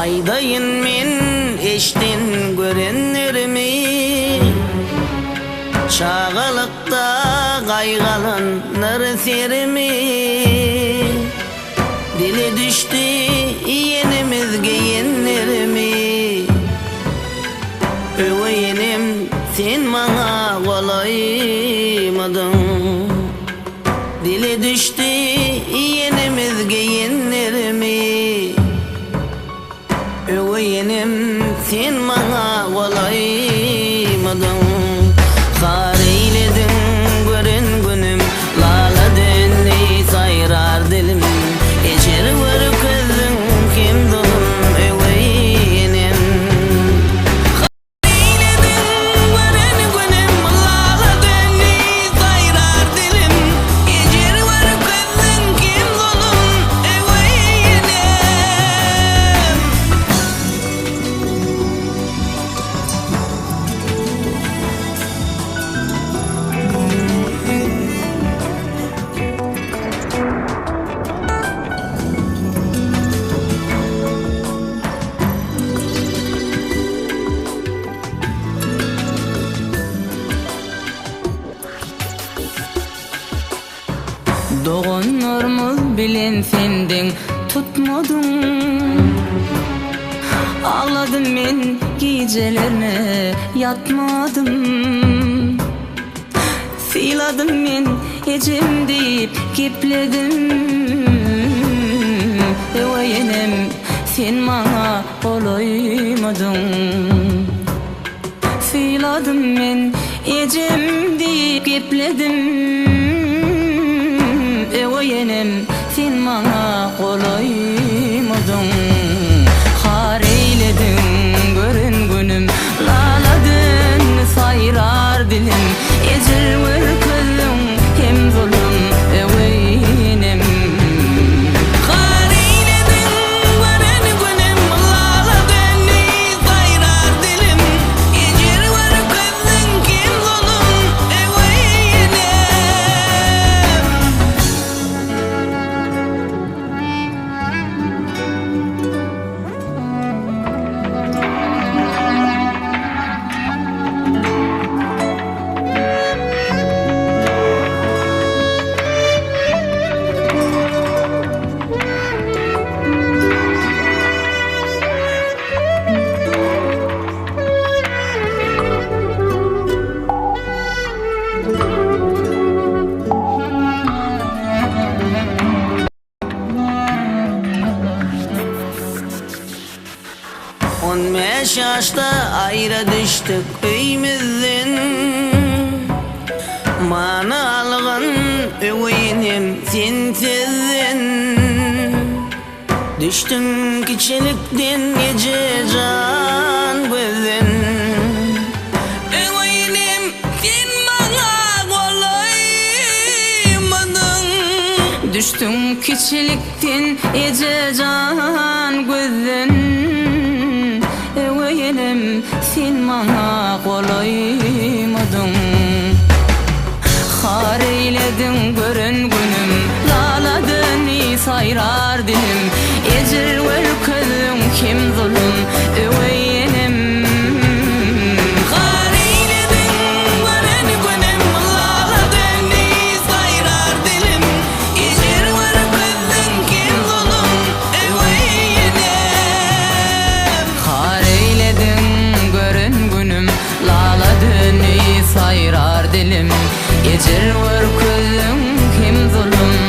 Aydayın men eşten görenlerimi, çağalıkta kaygalanlar serimi. Dile düştü yenimizge yenlerimi. Öveyenim sen bana kolaymadın. Dile düştü yenimizge yenlerimi. Öveyenim sen bana kolaymadın. Kar eyledin gören günüm, lala dönley sayrar dilim. Ecer var kızın kim dolum öveyenim. Kar eyledin gören günüm, lala dönley sayrar dilim. Ecer var kızın kim dolum öveyenim. Doğunurmuz bilen sendin tutmadın. Ağladım men gecelerine yatmadım. Siladım men ecem deyip kepledim. Eveyenem sen bana kolaymadın. Siladım men ecem deyip kepledim. Eveyenem sen bana kolaymadın. Har eyledin gören günüm, laladın sayrar dilim. Ecel ver kızım hem zulüm eveyenem. Kar eyledin gören günüm, laladın sayrar dilim. Ecel ver kızın kim zulüm eveyenem. On beş yaşta ayrı düştük öyümüzden. Bana alğan öveyenim sensizden. Düştün küçülükten gece can gözden. Öveyenim sen bana kolaymadın. Düştüm küçülükten ece can gözden. Eveyenem sen bana kolaymadın. Har eyledin gören günüm, laladın sayrar dilim. Ecel ver kızım kim zulüm eveyenem. Kar eyledin gören günüm, laladın sayrar dilim. Ecel ver kızın kim zulüm eveyenem. Har eyledin gören günüm, laladın sayrar dilim. Ecel ver kızım kim zulüm